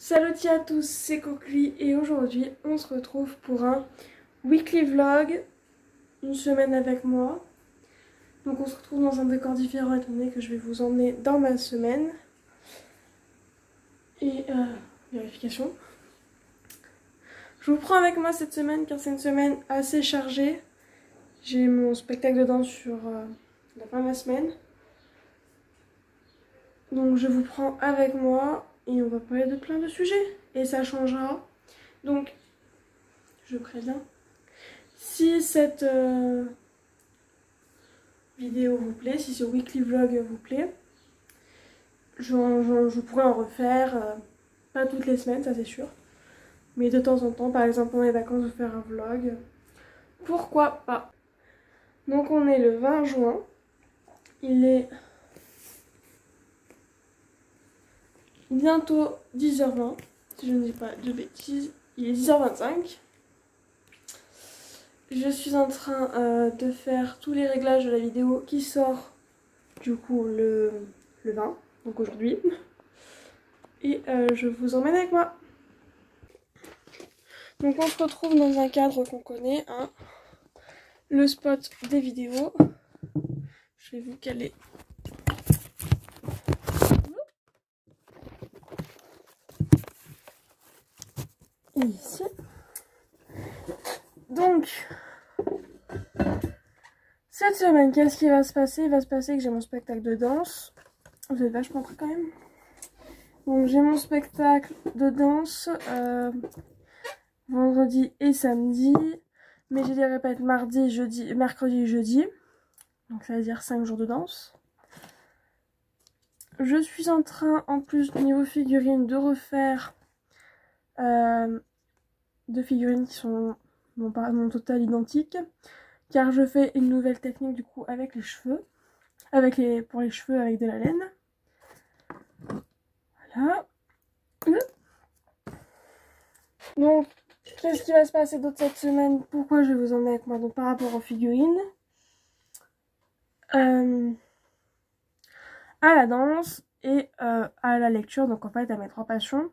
Salut à tous, c'est Coquely et aujourd'hui on se retrouve pour un weekly vlog, une semaine avec moi. Donc on se retrouve dans un décor différent étant donné que je vais vous emmener dans ma semaine. Et vérification. Je vous prends avec moi cette semaine car c'est une semaine assez chargée. J'ai mon spectacle de danse sur la fin de la semaine. Donc je vous prends avec moi et on va parler de plein de sujets. Et ça changera. Donc je préviens. Si cette vidéo vous plaît, si ce weekly vlog vous plaît, je pourrais en refaire, pas toutes les semaines, ça c'est sûr. Mais de temps en temps, par exemple pendant les vacances, vous faire un vlog. Pourquoi pas? Donc on est le 20 juin. Il est bientôt 10h20, si je ne dis pas de bêtises. Il est 10h25. Je suis en train de faire tous les réglages de la vidéo qui sort du coup le 20, donc aujourd'hui. Et je vous emmène avec moi. Donc on se retrouve dans un cadre qu'on connaît, hein, le spot des vidéos. Je vais vous caler. Ici. Donc, cette semaine, qu'est-ce qui va se passer? Il va se passer que j'ai mon spectacle de danse. Vous êtes vachement prêts quand même. Donc j'ai mon spectacle de danse vendredi et samedi. Mais j'ai des répètes mardi, jeudi, mercredi et jeudi. Donc ça veut dire 5 jours de danse. Je suis en train, en plus du niveau figurines, de refaire deux figurines qui sont mon total identique. Car je fais une nouvelle technique du coup avec les cheveux. Pour les cheveux avec de la laine. Voilà. Donc, qu'est-ce qui va se passer d'autre cette semaine? Pourquoi je vais vous emmener avec moi? Donc, par rapport aux figurines. À la danse et à la lecture. Donc, en fait, à mes 3 passions.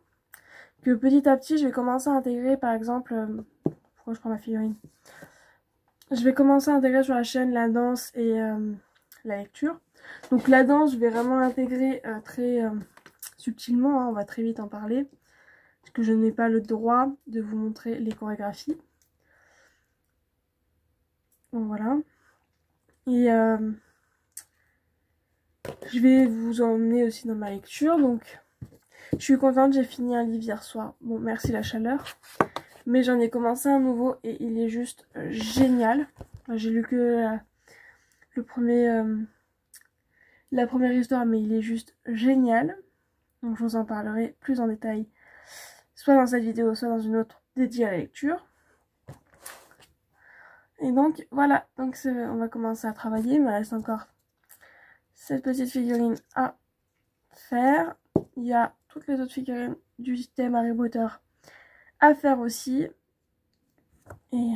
Que petit à petit, je vais commencer à intégrer, par exemple... pourquoi je prends ma figurine? Je vais commencer à intégrer sur la chaîne la danse et la lecture. Donc la danse, je vais vraiment l'intégrer très subtilement, hein, on va très vite en parler. Parce que je n'ai pas le droit de vous montrer les chorégraphies. Donc voilà. Et je vais vous emmener aussi dans ma lecture. Donc je suis contente, j'ai fini un livre hier soir. Bon, merci la chaleur. Mais j'en ai commencé un nouveau et il est juste génial. J'ai lu que la première histoire, mais il est juste génial. Donc je vous en parlerai plus en détail, soit dans cette vidéo, soit dans une autre dédiée à la lecture. Et donc voilà, donc on va commencer à travailler. Il me reste encore cette petite figurine à faire. Il y a toutes les autres figurines du thème Harry Potter à faire aussi. Et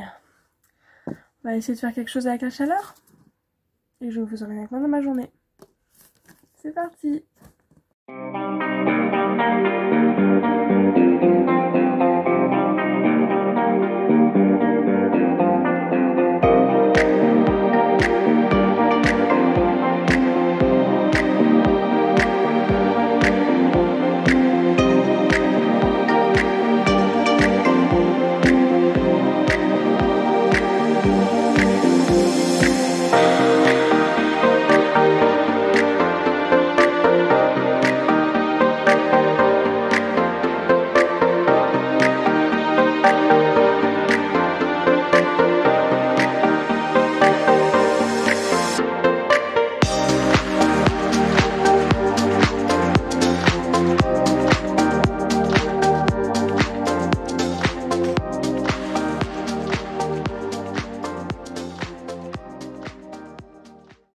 on va essayer de faire quelque chose avec la chaleur. Et je vous emmène avec moi dans ma journée. C'est parti!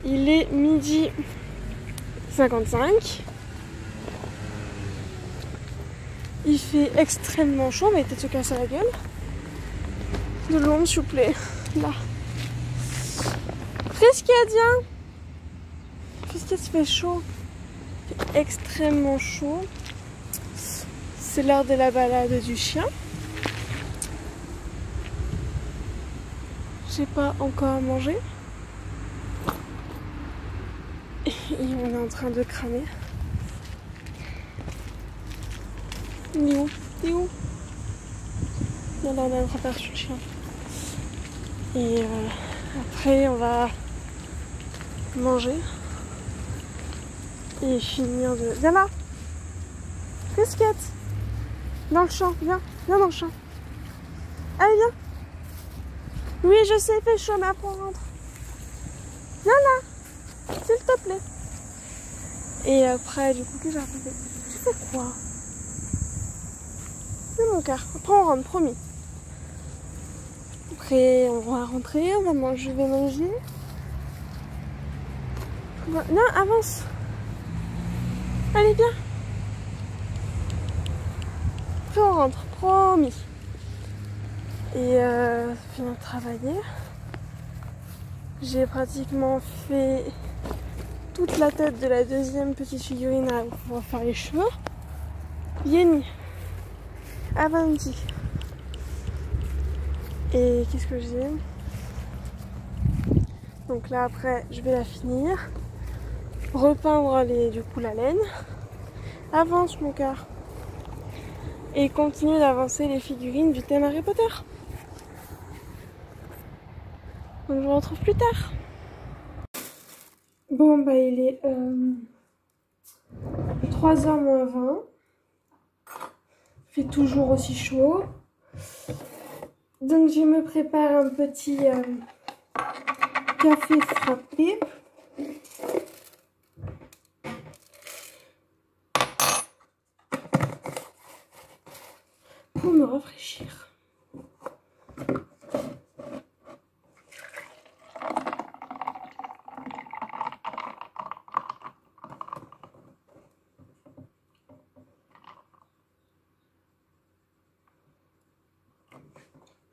Il est midi 55. Il fait extrêmement chaud, mais peut-être se casser la gueule. De l'ombre, s'il vous plaît. Là. Fresquiadien. Fresquia, il fait chaud. Il fait extrêmement chaud. C'est l'heure de la balade du chien. J'ai pas encore mangé. Et on est en train de cramer. Il est où? Il est où? Non, là, on a aperçu le chien. Et après, on va manger. Et finir de... Viens là! Casquette! Dans le champ, viens dans le champ. Allez, viens! Oui, je sais, il fait chaud, mais après on rentre. Viens là! S'il te plaît. Et après, du coup, qu'est-ce que j'ai raconté? Tu fais quoi? C'est mon cœur. Après, on rentre, promis. Après, on va rentrer, on va manger, je vais manger. Non, avance! Allez, viens! Après, on rentre, promis. Et finir de travailler. J'ai pratiquement fait toute la tête de la deuxième petite figurine à pouvoir faire les cheveux. Yeni, Avanti. Et qu'est-ce que j'ai? Donc là après je vais la finir. Repeindre du coup la laine. Avance mon cœur. Et continuer d'avancer les figurines du thème Harry Potter. Donc je vous retrouve plus tard. Bon bah il est 3h moins 20. Il fait toujours aussi chaud. Donc je me prépare un petit café frappé. Pour me rafraîchir.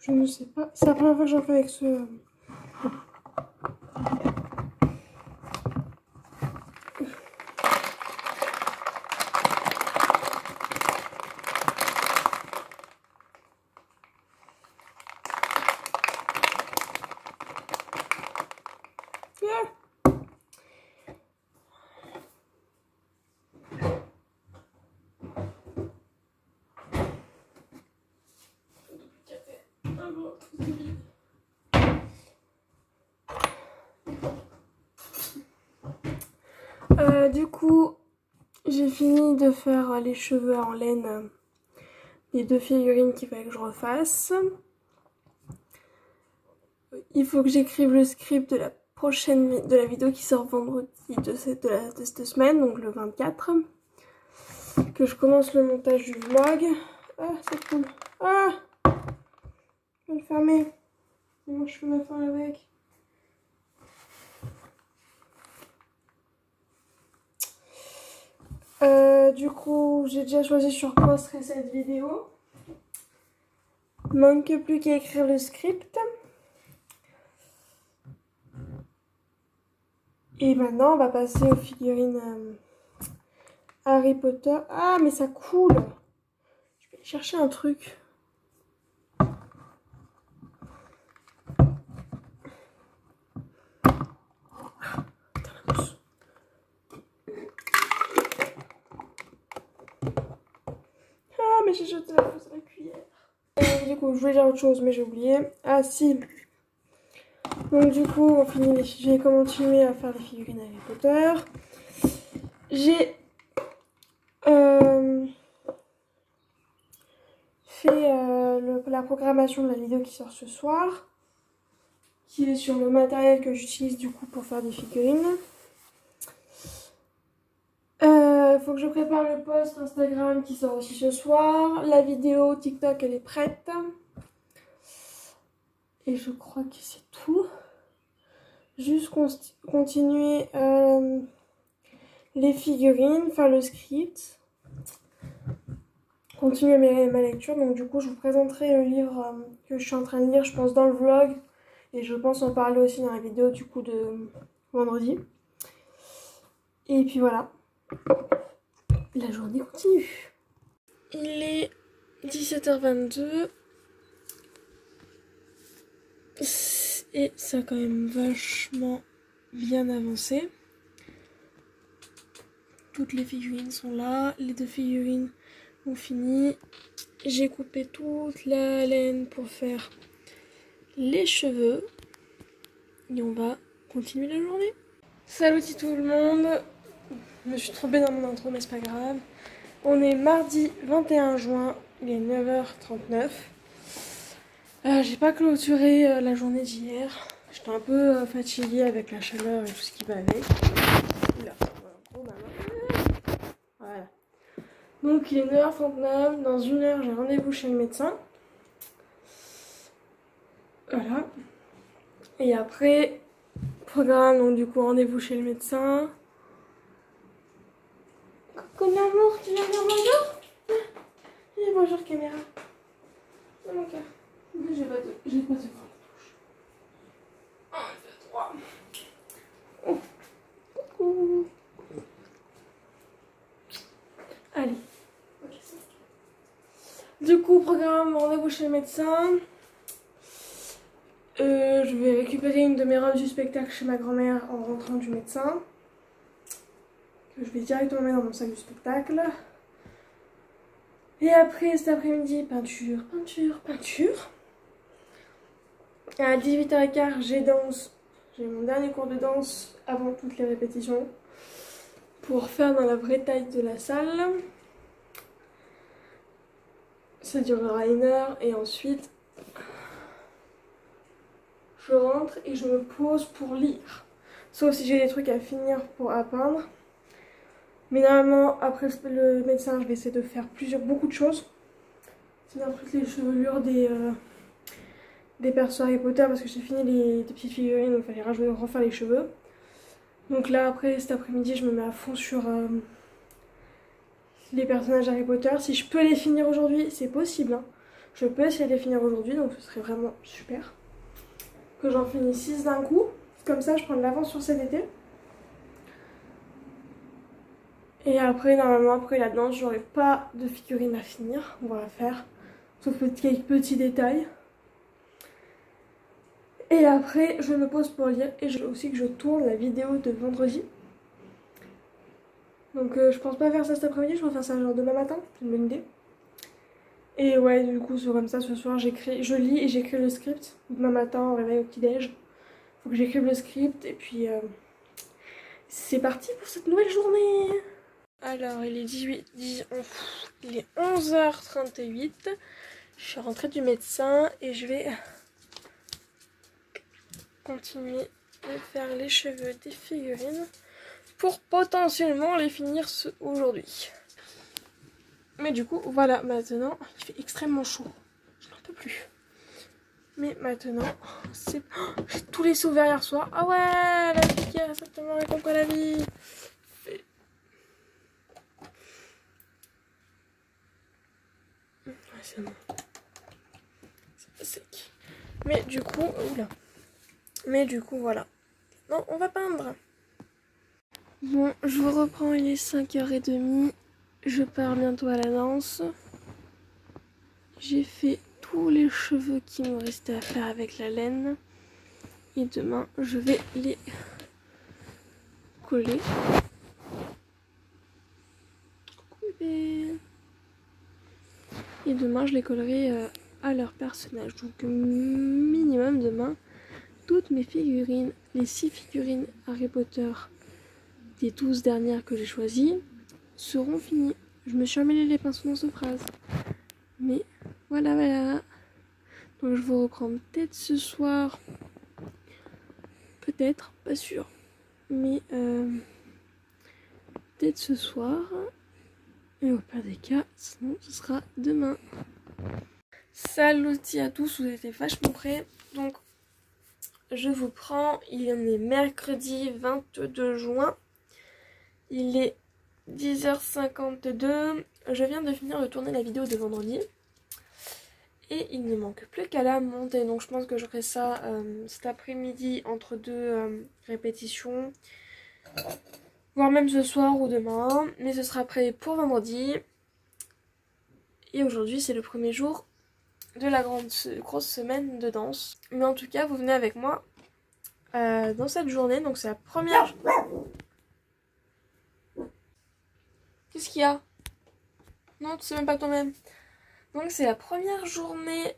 Je ne sais pas. C'est la première fois que j'en fais avec ce... Du coup, j'ai fini de faire les cheveux en laine des deux figurines qu'il fallait que je refasse. Il faut que j'écrive le script de la prochaine de la vidéo qui sort vendredi de cette semaine, donc le 24. Que je commence le montage du vlog. Ah, c'est cool. Ah, je vais le fermer. Moi, je fais ma fin avec. Du coup, j'ai déjà choisi sur quoi serait cette vidéo. Manque plus qu'à écrire le script. Et maintenant, on va passer aux figurines Harry Potter. Ah, mais ça coule. Je vais chercher un truc. Ah, mais j'ai jeté la fausse à la cuillère. Du coup, je voulais dire autre chose, mais j'ai oublié. Ah, si. Donc, du coup, on finit les... J'ai continué à faire les figurines Harry Potter. J'ai fait la programmation de la vidéo qui sort ce soir. Qui est sur le matériel que j'utilise du coup pour faire des figurines. Faut que je prépare le post Instagram qui sort aussi ce soir. La vidéo TikTok elle est prête. Et je crois que c'est tout. Juste continuer les figurines, faire le script. Continuer ma lecture. Donc du coup je vous présenterai le livre que je suis en train de lire, je pense dans le vlog. Et je pense en parler aussi dans la vidéo du coup de vendredi. Et puis voilà. La journée continue. Il est 17h22 et ça a quand même vachement bien avancé. Toutes les figurines sont là, les 2 figurines ont fini. J'ai coupé toute la laine pour faire les cheveux et on va continuer la journée. Salut tout le monde, je me suis trompée dans mon intro mais c'est pas grave. On est mardi 21 juin, il est 9h39. J'ai pas clôturé la journée d'hier. J'étais un peu fatiguée avec la chaleur et tout ce qui va avec. Oula, voilà. Donc il est 9h39, dans 1 heure j'ai rendez-vous chez le médecin. Voilà. Et après, programme, donc du coup rendez-vous chez le médecin. Coucou l'amour, tu viens dire bonjour? Et bonjour caméra. Oh mon cœur. J'ai pas de voir la touche. 1, 2, 3. Oh. Coucou. Allez. Okay. Du coup, programme, rendez-vous chez le médecin. Je vais récupérer une de mes robes du spectacle chez ma grand-mère en rentrant du médecin. Que je vais directement mettre dans mon sac du spectacle. Et après, cet après-midi, peinture. À 18h15, j'ai danse. J'ai mon dernier cours de danse avant toutes les répétitions. Pour faire dans la vraie taille de la salle. Ça durera 1 heure et ensuite je rentre et je me pose pour lire. Sauf si j'ai des trucs à finir pour peindre. Mais normalement, après le médecin, je vais essayer de faire beaucoup de choses. Finir toutes les chevelures des persos Harry Potter parce que j'ai fini les petites figurines, donc il fallait refaire les cheveux. Donc là, après, cet après-midi, je me mets à fond sur les personnages Harry Potter. Si je peux les finir aujourd'hui, c'est possible. Hein. Je peux essayer de les finir aujourd'hui, donc ce serait vraiment super. Que j'en finisse 6 d'un coup. Comme ça, je prends de l'avance sur cet été. Et après, normalement, après la danse, j'aurai pas de figurines à finir. On va la faire. Sauf quelques petits détails. Et après, je me pose pour lire. Et je veux aussi que je tourne la vidéo de vendredi. Donc je pense pas faire ça cet après-midi. Je vais faire ça genre demain matin. C'est une bonne idée. Et ouais, du coup, c'est comme ça, ce soir, je lis et j'écris le script. Demain matin, au réveil, au petit-déj. Faut que j'écrive le script et puis c'est parti pour cette nouvelle journée. Alors, il est 11h38. Je suis rentrée du médecin et je vais continuer de faire les cheveux des figurines pour potentiellement les finir aujourd'hui. Mais du coup, voilà, maintenant, il fait extrêmement chaud. Je n'en peux plus. Mais maintenant, c'est... Oh, j'ai tout laissé ouvert hier soir. Ah ouais, la vie qui a certainement compris la vie. Ouais, c'est bon. C'est sec. Mais du coup, oula. Mais du coup, voilà. Non, on va peindre. Bon, je vous reprends, il est 5h30. Je pars bientôt à la danse. J'ai fait tous les cheveux qui me restaient à faire avec la laine. Et demain, je vais les coller. Et demain, je les collerai à leur personnage. Donc, minimum demain, toutes mes figurines, les 6 figurines Harry Potter des 12 dernières que j'ai choisies, seront finies. Je me suis emmêlé les pinceaux dans ce phrase. Mais voilà. Donc je vous reprends peut-être ce soir. Peut-être, pas sûr. Mais peut-être ce soir. Et au pire des cas, sinon ce sera demain. Salut à tous, vous êtes vachement prêts. Donc je vous prends, il est mercredi 22 juin. Il est 10h52. Je viens de finir de tourner la vidéo de vendredi. Et il ne manque plus qu'à la monter. Donc je pense que je ferai ça cet après-midi entre 2 répétitions. Voire même ce soir ou demain. Mais ce sera prêt pour vendredi. Et aujourd'hui c'est le premier jour de la grosse semaine de danse. Mais en tout cas vous venez avec moi dans cette journée. Donc c'est la première... Qu'est-ce qu'il y a? Non, tu sais même pas toi-même. Donc c'est la première journée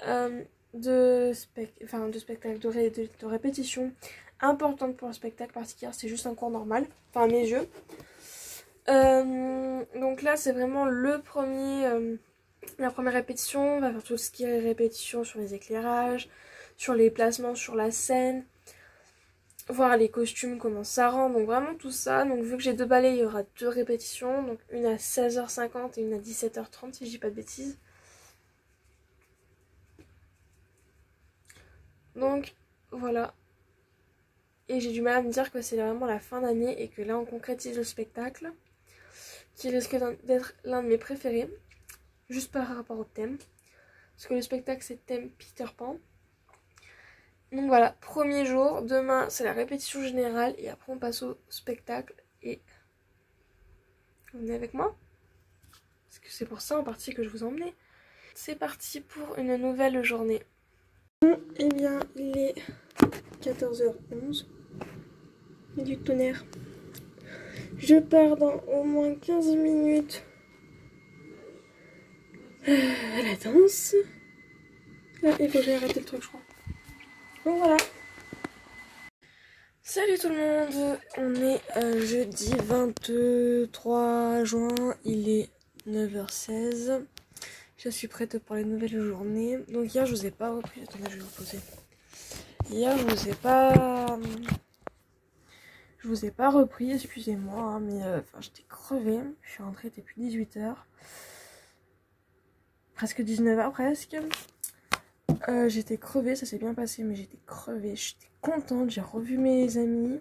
de spectacle, de répétition importante pour un spectacle particulier. C'est juste un cours normal, enfin à mes yeux. Donc là c'est vraiment la première répétition. On va faire tout ce qui est répétition sur les éclairages, sur les placements sur la scène, voir les costumes, comment ça rend, donc vraiment tout ça. Donc vu que j'ai 2 ballets, il y aura 2 répétitions, donc une à 16h50 et une à 17h30 si je dis pas de bêtises. Donc voilà. Et j'ai du mal à me dire que c'est vraiment la fin d'année et que là on concrétise le spectacle qui risque d'être l'un de mes préférés, juste par rapport au thème, parce que le spectacle c'est thème Peter Pan. Donc voilà, premier jour, demain c'est la répétition générale et après on passe au spectacle. Et vous venez avec moi parce que c'est pour ça en partie que je vous emmenais. C'est parti pour une nouvelle journée. Bon, eh bien il est 14h11 et du tonnerre. Je pars dans au moins 15 minutes à la danse. Là, il faut que j'aille arrêter le truc je crois. Donc voilà. Salut tout le monde, on est jeudi 23 juin, il est 9h16. Je suis prête pour les nouvelles journées. Donc hier je vous ai pas repris, attendez je vais vous poser. Hier je vous ai pas repris, excusez-moi, hein, mais j'étais crevée. Je suis rentrée depuis 18h. Presque 19h presque. J'étais crevée, ça s'est bien passé, mais j'étais crevée. J'étais contente, j'ai revu mes amis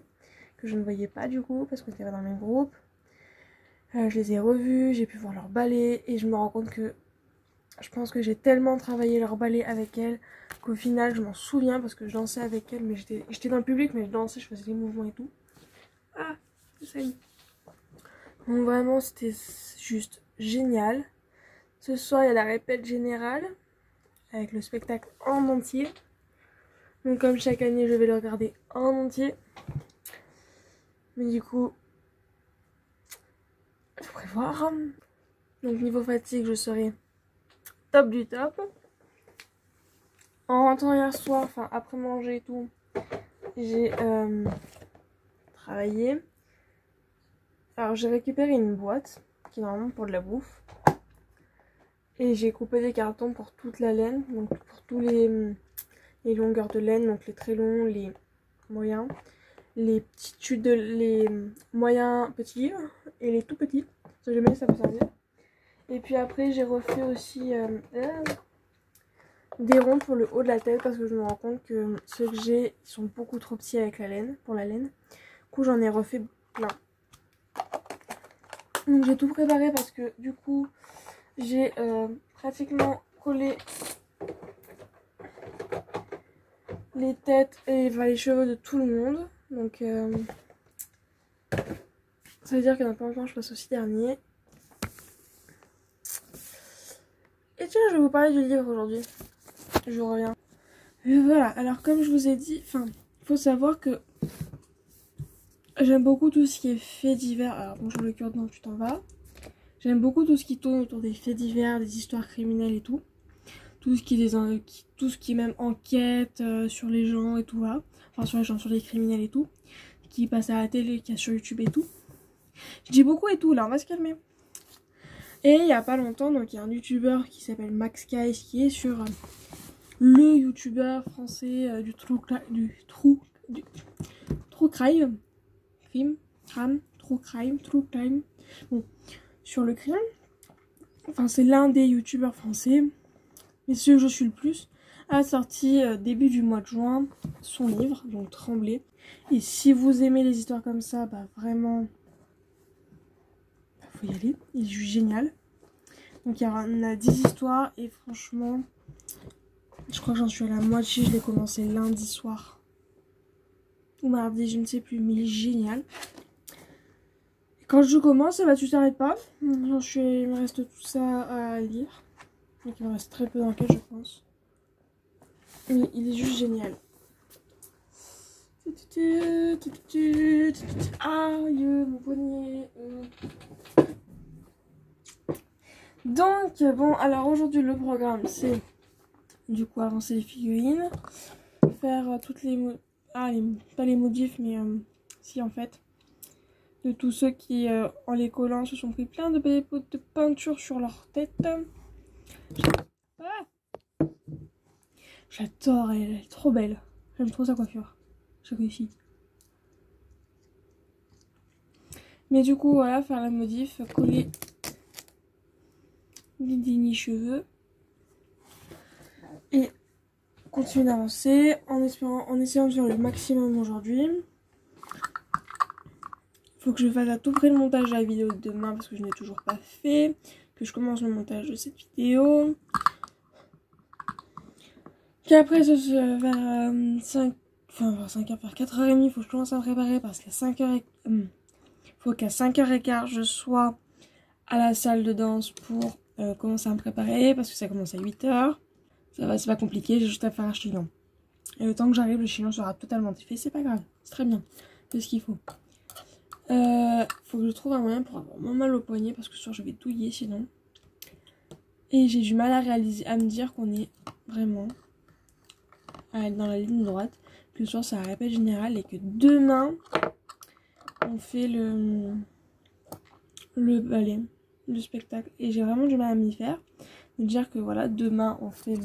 que je ne voyais pas du coup parce qu'on était pas dans le même groupe. Je les ai revus, j'ai pu voir leur ballet et je me rends compte que je pense que j'ai tellement travaillé leur ballet avec elles qu'au final je m'en souviens parce que je dansais avec elles, mais j'étais dans le public mais je dansais, je faisais des mouvements et tout. Ah, ça y est. Donc vraiment c'était juste génial. Ce soir il y a la répète générale avec le spectacle en entier. Donc comme chaque année je vais le regarder en entier. Mais du coup, il faut prévoir. Donc niveau fatigue je serai top du top. En rentrant hier soir, enfin après manger et tout, j'ai travaillé. Alors j'ai récupéré une boîte qui est normalement pour de la bouffe. Et j'ai coupé des cartons pour toute la laine, donc pour tous les longueurs de laine, donc les très longs, les moyens, les petits tubes les moyens petits et les tout petits. Si jamais ça peut servir. Et puis après j'ai refait aussi des ronds pour le haut de la tête parce que je me rends compte que ceux que j'ai sont beaucoup trop petits avec la laine, pour la laine. Du coup j'en ai refait plein. Donc j'ai tout préparé parce que du coup j'ai pratiquement collé les têtes et les cheveux de tout le monde. Donc ça veut dire que dans pas longtemps je passe aussi dernier. Et tiens, je vais vous parler du livre aujourd'hui. Je reviens. Et voilà, alors comme je vous ai dit, il faut savoir que j'aime beaucoup tout ce qui est faits divers. Alors bonjour le cœur, non tu t'en vas. J'aime beaucoup tout ce qui tourne autour des faits divers, des histoires criminelles et tout. Tout ce qui est même enquête sur les gens et tout là. Enfin sur les gens, sur les criminels et tout. Qui passe à la télé, qui est sur YouTube et tout. Je dis beaucoup et tout là, on va se calmer. Et il y a pas longtemps, donc il y a un youtubeur qui s'appelle Max Guys qui est sur le youtubeur français du true crime. Bon, sur le crime. Enfin, c'est l'un des youtubeurs français, mais celui que je suis le plus, a sorti début du mois de juin son livre, donc Trembler. Et si vous aimez les histoires comme ça, bah vraiment, faut y aller, il est juste génial. Donc il y en a 10 histoires et franchement, je crois que j'en suis à la moitié, je l'ai commencé lundi soir. Ou mardi, je ne sais plus, mais il est génial. Et quand je commence, bah tu t'arrêtes pas. Il me reste tout ça à lire. Donc il me reste très peu d'enquête, je pense. Mais il est juste génial. Aïe, mon poignet. Donc, bon, alors aujourd'hui, le programme, c'est du coup avancer les figurines, faire toutes les... pas les modifs, mais si, en fait, de tous ceux qui, en les collant, se sont pris plein de belles pots de peinture sur leur tête. Ah, j'adore, elle est trop belle. J'aime trop sa coiffure. Chaque fille. Mais du coup, voilà, faire la modif, coller les dénis cheveux. Et continuer d'avancer en essayant de faire le maximum aujourd'hui. Faut que je fasse à tout près le montage de la vidéo de demain parce que je n'ai toujours pas fait. Que je commence le montage de cette vidéo. Qu'après, vers 5... Enfin, vers 5h, vers 4h30, il faut que je commence à me préparer parce qu'à 5h... faut qu'à 5h15, je sois à la salle de danse pour commencer à me préparer parce que ça commence à 8h. Ça va, c'est pas compliqué, j'ai juste à faire un chignon. Et le temps que j'arrive, le chignon sera totalement défait, c'est pas grave, c'est très bien, c'est ce qu'il faut. Faut que je trouve un moyen pour avoir moins mal au poignet parce que ce soir je vais douiller sinon. Et j'ai du mal à me dire qu'on est vraiment dans la ligne droite, que ce soir c'est la répète générale et que demain on fait le ballet, le spectacle. Et j'ai vraiment du mal à m'y faire. De dire que voilà, demain on fait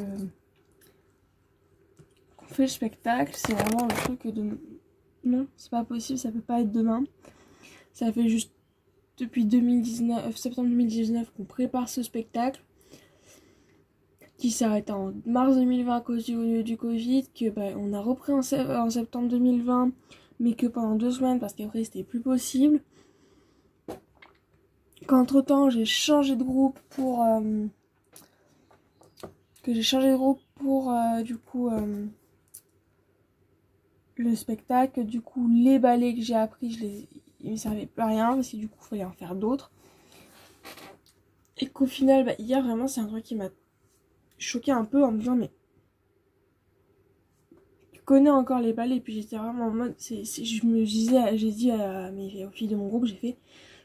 le spectacle, c'est vraiment le truc de... Non, c'est pas possible, ça peut pas être demain. Ça fait juste depuis septembre 2019 qu'on prépare ce spectacle qui s'est arrêté en mars 2020 à cause du Covid, que on a repris en septembre 2020 mais que pendant 2 semaines parce qu'après c'était plus possible. Qu'entre temps j'ai changé de groupe pour du coup le spectacle. Du coup les ballets que j'ai appris ils ne servaient plus à rien parce que du coup il fallait en faire d'autres. Et qu'au final hier vraiment c'est un truc qui m'a choqué un peu en me disant mais tu connais encore les ballets. Et puis j'étais vraiment en mode j'ai dit aux filles de mon groupe, j'ai fait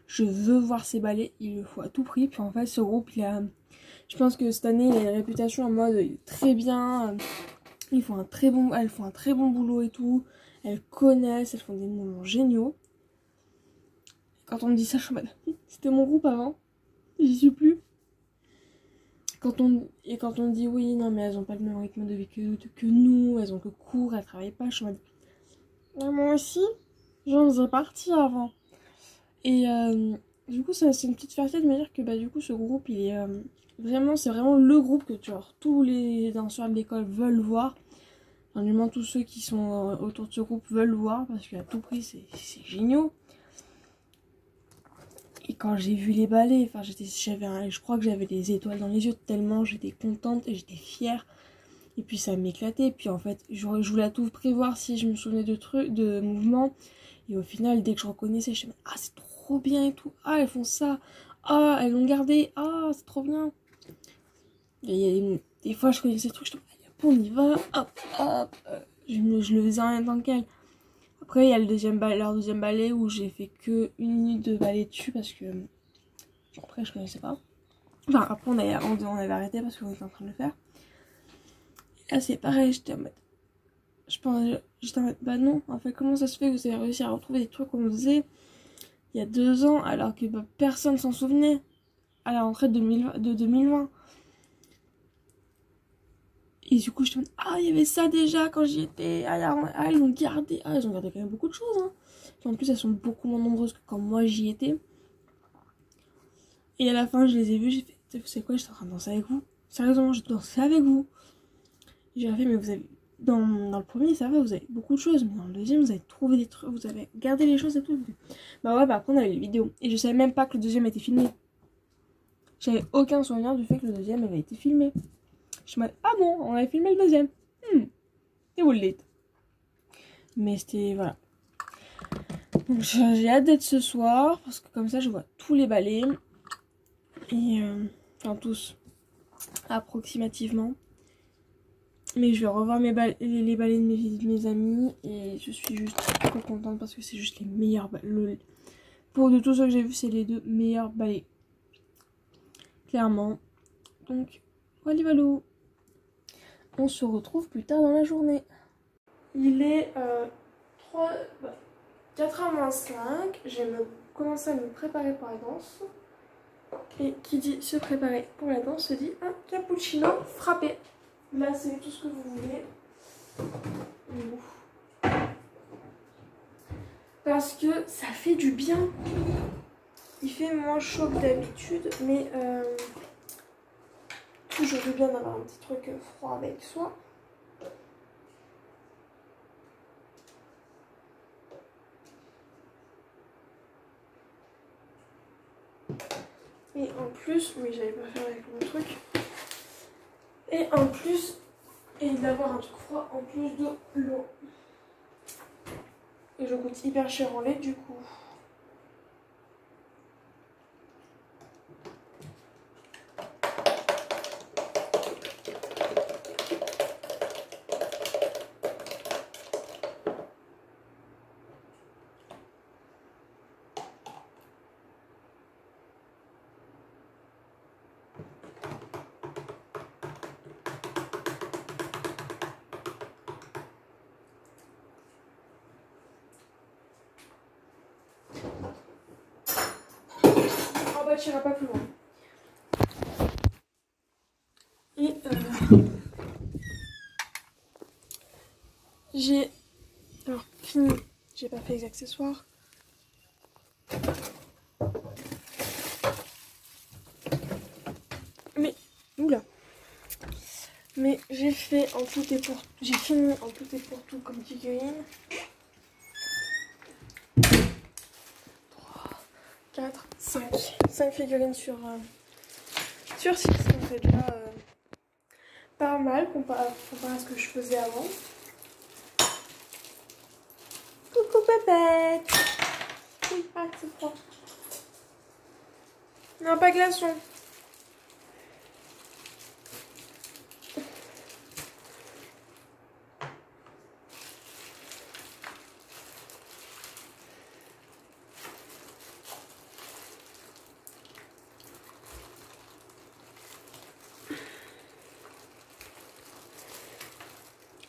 je veux voir ces ballets, il le faut à tout prix. Puis en fait ce groupe je pense que cette année il a une réputation en mode très bien, elles font un très bon boulot et tout, elles connaissent, elles font des moments géniaux. Quand on me dit ça je suis en mode c'était mon groupe avant, j'y suis plus. Quand on me dit oui non mais elles ont pas le même rythme de vie que nous, elles ont que cours, elles travaillent pas, je suis en mode moi aussi j'en faisais partie avant. Et du coup c'est une petite fierté de me dire que du coup ce groupe il est c'est vraiment le groupe que genre tous les danseurs de l'école veulent voir. Enfin, du moins tous ceux qui sont autour de ce groupe veulent voir parce qu'à tout prix c'est génial. Et quand j'ai vu les ballets, enfin je crois que j'avais des étoiles dans les yeux tellement j'étais contente et j'étais fière. Et puis ça m'éclatait. Et puis en fait je voulais à tout prévoir si je me souvenais de mouvements. Et au final dès que je reconnaissais je me disais ah c'est trop bien et tout, ah elles font ça, ah elles l'ont gardé, ah c'est trop bien. Et des fois je connaissais ces trucs, je me disais on y va, hop hop, je le faisais en même temps qu'elle. Après il y a leur deuxième ballet où j'ai fait que 1 minute de ballet dessus parce que après je connaissais pas. Enfin après on avait arrêté parce qu'on était en train de le faire. Et là c'est pareil, j'étais en mode bah non, en fait comment ça se fait que vous avez réussi à retrouver des trucs qu'on faisait il y a 2 ans alors que personne s'en souvenait à la rentrée de 2020. Et du coup je me dis ah il y avait ça déjà quand j'y étais, ils ont gardé, ils ont gardé quand même beaucoup de choses hein. Et en plus elles sont beaucoup moins nombreuses que quand moi j'y étais. Et à la fin je les ai vues, j'ai fait vous savez quoi, j'étais en train de danser avec vous, sérieusement j'ai dansé avec vous. J'ai fait mais vous avez dans le premier ça va, vous avez beaucoup de choses, mais dans le deuxième vous avez trouvé des trucs, vous avez gardé les choses et tout. Bah ouais, après on avait les vidéos et je savais même pas que le deuxième était filmé. J'avais aucun souvenir du fait que le deuxième avait été filmé. Je me dis ah bon, on avait filmé le deuxième. Et vous le dites. Mais c'était voilà. Donc j'ai hâte d'être ce soir parce que comme ça je vois tous les ballets et enfin tous. approximativement. Mais je vais revoir les balais de mes amis et je suis juste trop contente parce que c'est juste les meilleurs balais. Pour de tous ceux que j'ai vus, c'est les 2 meilleurs balais. Clairement. Donc, voilà, voilà. On se retrouve plus tard dans la journée. Il est 4h-5. Je vais commencer à me préparer pour la danse. Et qui dit se préparer pour la danse se dit un cappuccino frappé. Là, c'est tout ce que vous voulez. Parce que ça fait du bien. Il fait moins chaud que d'habitude, mais toujours du bien d'avoir un petit truc froid avec soi. Et en plus, oui, j'allais pas faire avec mon truc. Et en plus, et d'avoir un truc froid en plus de l'eau. Et je coûte hyper cher en lait du coup. En bas, tu iras pas plus loin. Et j'ai alors fini. J'ai pas fait les accessoires. Mais oula. Mais j'ai fait en tout et pour tout. J'ai fini en tout et pour tout comme figurine. 3, 4, 5. 5 figurines sur 6. Donc c'est déjà pas mal comparé à ce que je faisais avant. Coucou pépette. Oui, ah c'est froid. Non, pas glaçon.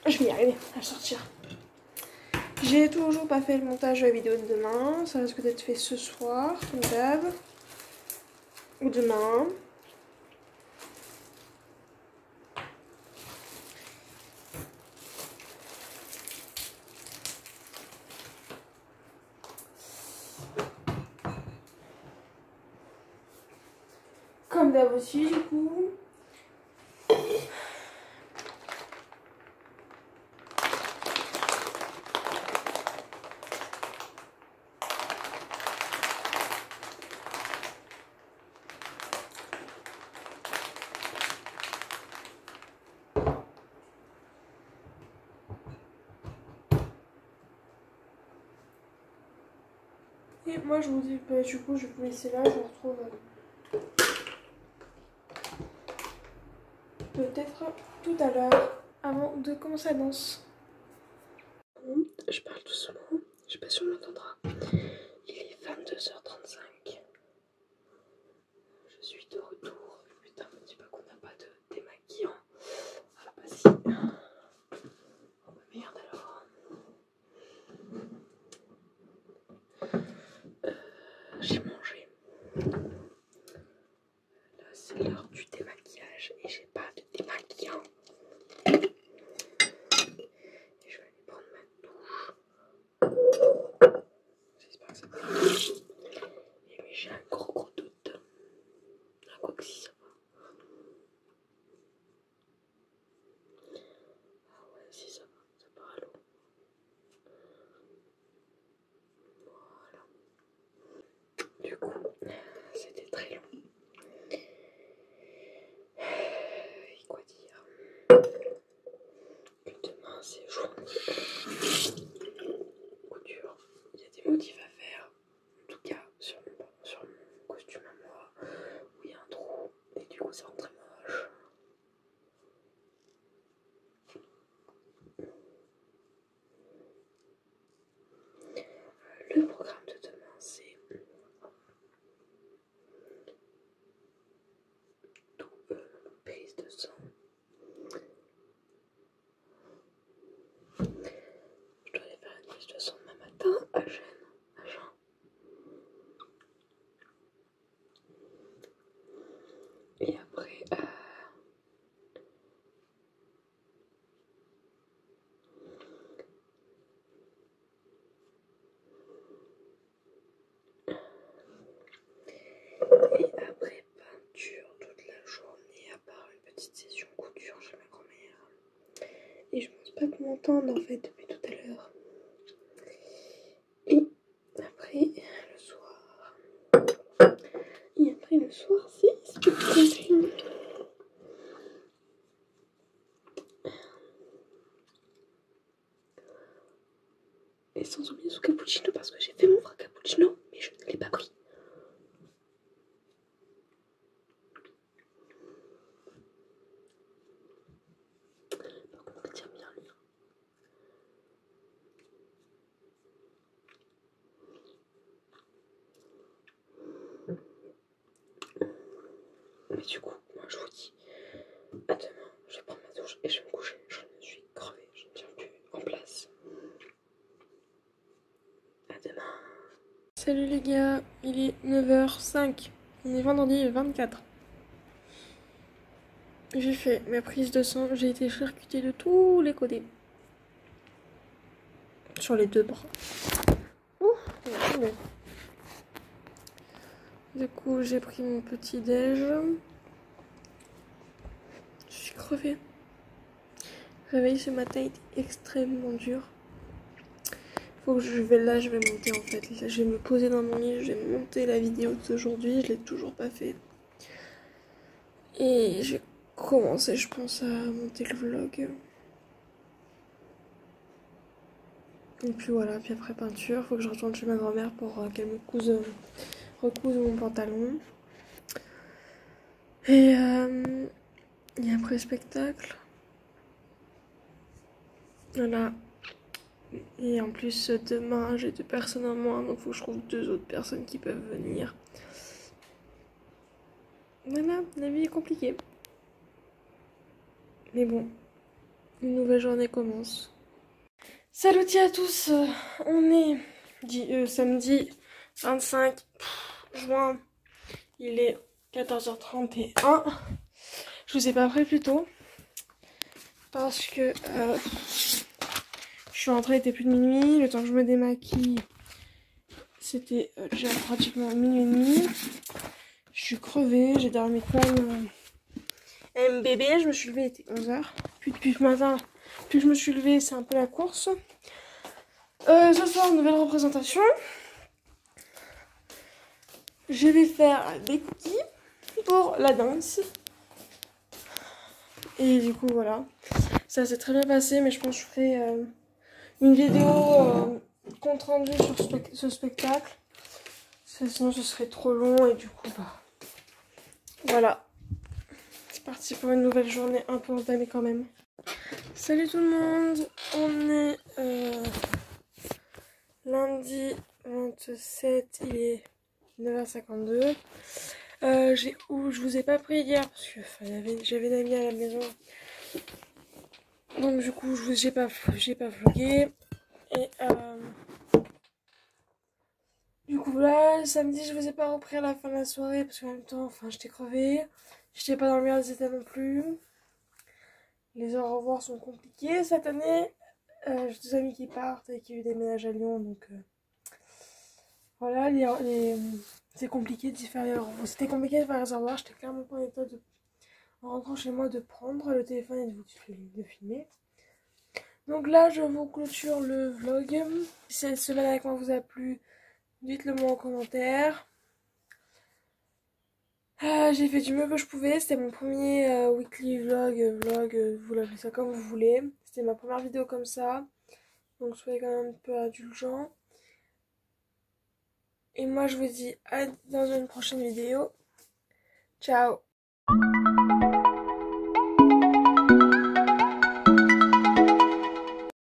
Je vais y arriver à sortir. J'ai toujours pas fait le montage de la vidéo de demain. Ça risque d'être fait ce soir, comme d'hab. Ou demain. Comme d'hab aussi, du coup. Et moi je vous dis, bah, du coup je vais vous laisser là, je vous retrouve peut-être tout à l'heure avant de commencer la danse. Je parle doucement, je sais pas si on m'entendra. Il est 22h35. Je suis de retour. Putain, me dis pas qu'on n'a pas de démaquillant. Ah bah si. Oh bah merde alors. J'ai mangé. Là c'est l'heure du démaquillage et j'ai pas de démaquillant. Et je vais aller prendre ma douche. J'espère que ça va. Et mais j'ai un gros doute. Ah quoi que si ça va. Ah ouais si ça va, ça part à l'eau. Voilà. Du coup, c'était très long. Et quoi dire? Que demain c'est journée couture. Il y a des motifs à faire. En tout cas sur mon costume à moi où il y a un trou et du coup ça rend très moche. m'entendre en fait depuis tout à l'heure. Et après le soir. Et après le soir, c'est spectacle. Et sans oublier ce cappuccino parce que j'ai fait mon vrai cappuccino, mais je ne l'ai pas pris. Par contre, il tient bien lui. Mais du coup, moi je vous dis à demain. Je vais prendre ma douche et je vais me coucher. Je me suis crevée, je ne tiens plus en place. À demain. Salut les gars, il est 9h05. On est vendredi 24. J'ai fait ma prise de sang, j'ai été charcutée de tous les côtés. Sur les deux bras. Ouh, du coup, j'ai pris mon petit déj. Je suis crevée. Le réveil ce matin était extrêmement dur. Faut que je vais monter en fait. Là, je vais me poser dans mon lit, je vais monter la vidéo d'aujourd'hui. Je l'ai toujours pas fait. Et j'ai commencé, je pense, à monter le vlog. Et puis voilà, puis après peinture, faut que je retourne chez ma grand-mère pour qu'elle me recouse mon pantalon. Et après spectacle. Voilà. Et en plus demain j'ai 2 personnes en moins, donc faut que je trouve 2 autres personnes qui peuvent venir. Voilà, la vie est compliquée. Mais bon, une nouvelle journée commence. Salut à tous, on est samedi 25 juin, il est 14h31. Je vous ai pas pris plus tôt parce que je suis rentrée, il était plus de minuit, le temps que je me démaquille, c'était déjà pratiquement minuit et demi. Je suis crevée, j'ai dormi comme un bébé, je me suis levée, il était 11h. Puis depuis ce matin, plus je me suis levée, c'est un peu la course. Ce soir, nouvelle représentation. Je vais faire des cookies pour la danse. Et du coup, voilà. Ça s'est très bien passé, mais je pense que je ferai une vidéo compte rendu sur ce spectacle. Sinon, ce serait trop long et du coup, bah... Voilà. C'est parti pour une nouvelle journée un peu entamée quand même. Salut tout le monde. On est lundi 27, il est 9h52. Je vous ai pas pris hier parce que j'avais une amie à la maison. Donc du coup, j'ai pas vlogué. Et du coup là, samedi, je vous ai pas repris à la fin de la soirée parce qu'en même temps, enfin, j'étais crevée. J'étais pas dans le meilleur des états non plus. Les au revoir sont compliqués cette année. J'ai 2 amis qui partent et qui déménagent à Lyon, donc voilà, c'est compliqué d'y faire les au revoir. C'était compliqué de faire les au revoir. J'étais clairement pas en état de, en rentrant chez moi, de prendre le téléphone et de filmer. Donc là, je vous clôture le vlog. Si cette semaine avec moi vous a plu, dites-le moi en commentaire. J'ai fait du mieux que je pouvais. C'était mon premier weekly vlog, vous l'appelez ça comme vous voulez. C'était ma première vidéo comme ça. Donc soyez quand même un peu indulgents. Et moi je vous dis à dans une prochaine vidéo. Ciao!